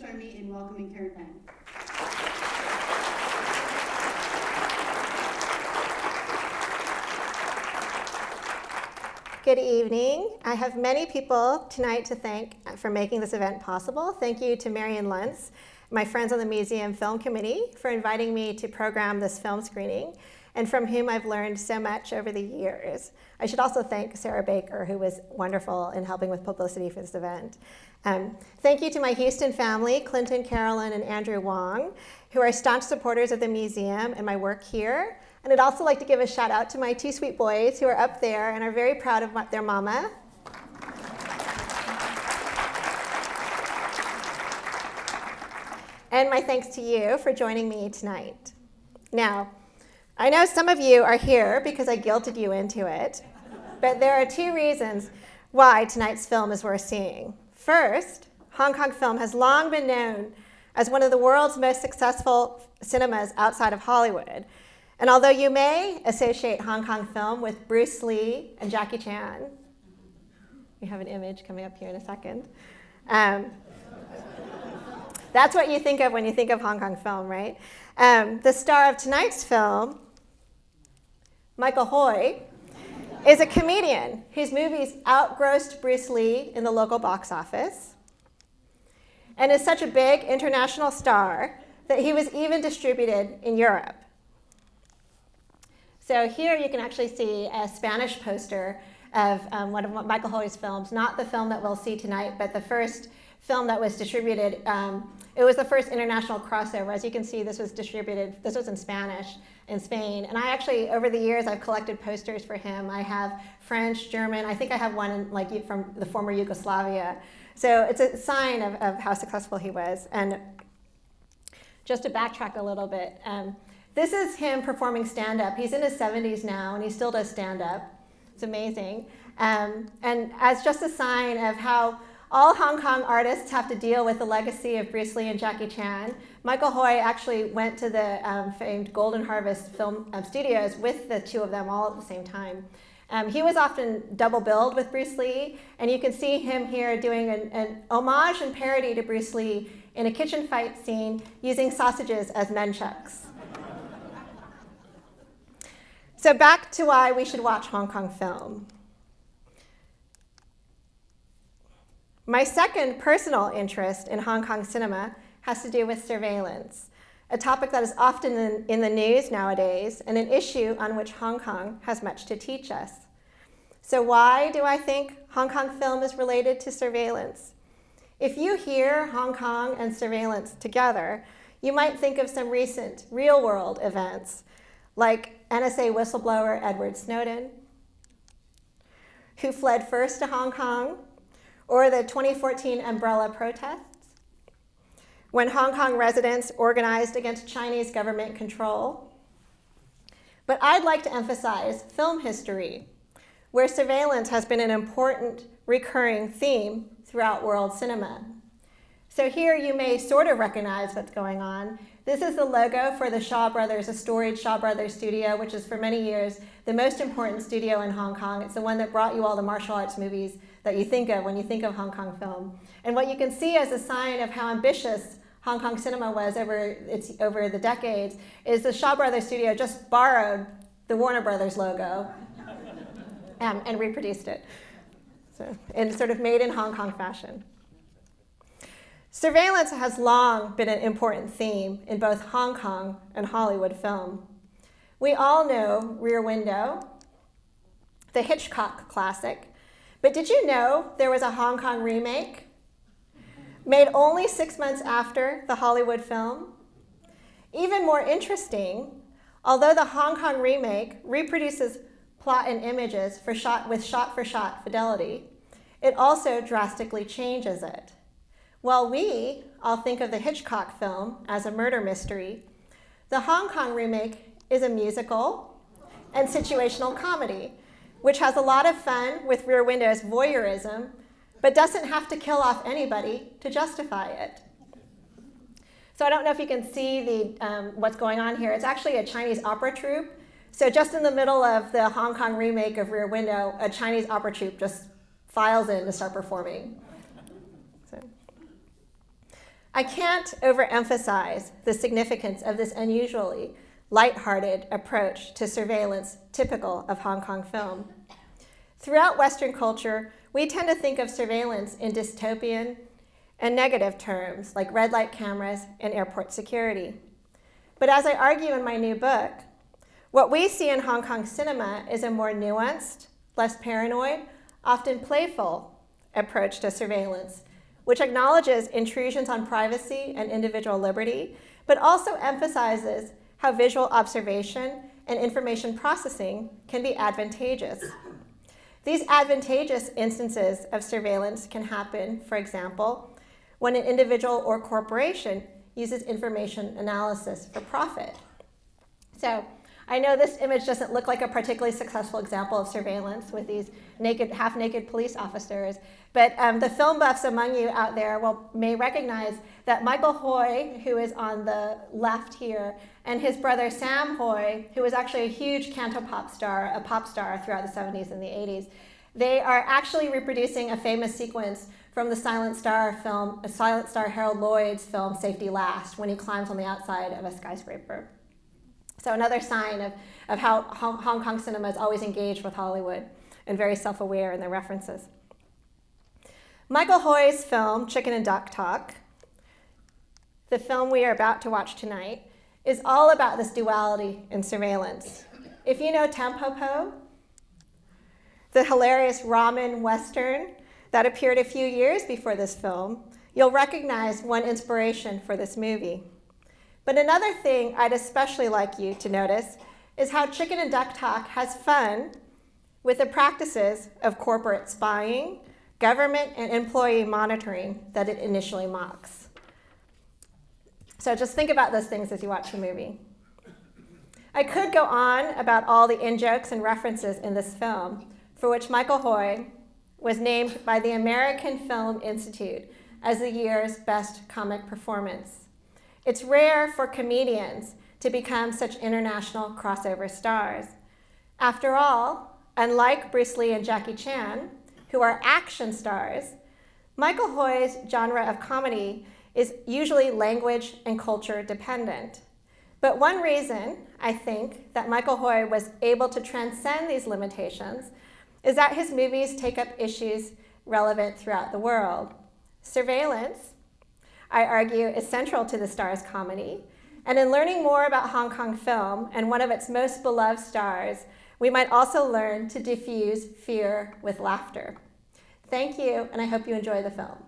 join me in welcoming Karen Penn. Good evening. I have many people tonight to thank for making this event possible. Thank you to Marion Luntz, my friends on the Museum Film Committee, for inviting me to program this film screening, and from whom I've learned so much over the years. I should also thank Sarah Baker, who was wonderful in helping with publicity for this event. Thank you to my Houston family, Clinton, Carolyn, and Andrew Wong, who are staunch supporters of the museum and my work here. And I'd also like to give a shout out to my two sweet boys who are up there and are very proud of their mama. And my thanks to you for joining me tonight. Now, I know some of you are here because I guilted you into it, but there are two reasons why tonight's film is worth seeing. First, Hong Kong film has long been known as one of the world's most successful cinemas outside of Hollywood. And although you may associate Hong Kong film with Bruce Lee and Jackie Chan, we have an image coming up here in a second. That's what you think of when you think of Hong Kong film, right? The star of tonight's film, Michael Hui, is a comedian whose movies outgrossed Bruce Lee in the local box office and is such a big international star that he was even distributed in Europe. So here you can actually see a Spanish poster of one of Michael Hui's films, not the film that we'll see tonight, but the first film that was distributed. It was the first international crossover. As you can see, this was distributed, this was in Spanish in Spain. And I actually, over the years, I've collected posters for him. I have French, German, I think I have one from the former Yugoslavia. So it's a sign of how successful he was. And just to backtrack a little bit, this is him performing stand-up. He's in his 70s now, and he still does stand-up. It's amazing. And as just a sign of how all Hong Kong artists have to deal with the legacy of Bruce Lee and Jackie Chan, Michael Hui actually went to the famed Golden Harvest film studios with the two of them all at the same time. He was often double billed with Bruce Lee, and you can see him here doing an homage and parody to Bruce Lee in a kitchen fight scene using sausages as nunchucks. So back to why we should watch Hong Kong film. My second personal interest in Hong Kong cinema has to do with surveillance, a topic that is often in the news nowadays and an issue on which Hong Kong has much to teach us. So why do I think Hong Kong film is related to surveillance? If you hear Hong Kong and surveillance together, you might think of some recent real-world events like NSA whistleblower Edward Snowden, who fled first to Hong Kong, or the 2014 umbrella protests, when Hong Kong residents organized against Chinese government control. But I'd like to emphasize film history, where surveillance has been an important recurring theme throughout world cinema. So here you may sort of recognize what's going on. This is the logo for the Shaw Brothers, a storied Shaw Brothers studio, which is for many years the most important studio in Hong Kong. It's the one that brought you all the martial arts movies that you think of when you think of Hong Kong film. And what you can see as a sign of how ambitious Hong Kong cinema was over the decades is the Shaw Brothers studio just borrowed the Warner Brothers logo and reproduced it. So, in sort of made in Hong Kong fashion. Surveillance has long been an important theme in both Hong Kong and Hollywood film. We all know Rear Window, the Hitchcock classic, but did you know there was a Hong Kong remake made only 6 months after the Hollywood film? Even more interesting, although the Hong Kong remake reproduces plot and images with shot-for-shot fidelity, it also drastically changes it. While we all think of the Hitchcock film as a murder mystery, the Hong Kong remake is a musical and situational comedy, which has a lot of fun with Rear Window's voyeurism, but doesn't have to kill off anybody to justify it. So I don't know if you can see what's going on here. It's actually a Chinese opera troupe. So just in the middle of the Hong Kong remake of Rear Window, a Chinese opera troupe just files in to start performing. I can't overemphasize the significance of this unusually lighthearted approach to surveillance typical of Hong Kong film. Throughout Western culture, we tend to think of surveillance in dystopian and negative terms, like red light cameras and airport security. But as I argue in my new book, what we see in Hong Kong cinema is a more nuanced, less paranoid, often playful approach to surveillance, which acknowledges intrusions on privacy and individual liberty, but also emphasizes how visual observation and information processing can be advantageous. These advantageous instances of surveillance can happen, for example, when an individual or corporation uses information analysis for profit. So I know this image doesn't look like a particularly successful example of surveillance with these half-naked police officers, but the film buffs among you out there may recognize that Michael Hui, who is on the left here, and his brother Sam Hui, who was actually a huge cantopop star, a pop star throughout the 70s and the 80s, they are actually reproducing a famous sequence from the Silent Star film, Silent Star Harold Lloyd's film Safety Last, when he climbs on the outside of a skyscraper. So another sign of how Hong Kong cinema is always engaged with Hollywood and very self-aware in their references. Michael Hoy's film, Chicken and Duck Talk, the film we are about to watch tonight, is all about this duality in surveillance. If you know Tampopo, the hilarious ramen western that appeared a few years before this film, you'll recognize one inspiration for this movie. But another thing I'd especially like you to notice is how Chicken and Duck Talk has fun with the practices of corporate spying, government and employee monitoring that it initially mocks. So just think about those things as you watch the movie. I could go on about all the in-jokes and references in this film, for which Michael Hui was named by the American Film Institute as the year's best comic performance. It's rare for comedians to become such international crossover stars. After all, unlike Bruce Lee and Jackie Chan, who are action stars, Michael Hui's genre of comedy is usually language and culture dependent. But one reason, I think, that Michael Hui was able to transcend these limitations is that his movies take up issues relevant throughout the world. Surveillance, I argue, is central to the star's comedy. And in learning more about Hong Kong film and one of its most beloved stars, we might also learn to diffuse fear with laughter. Thank you, and I hope you enjoy the film.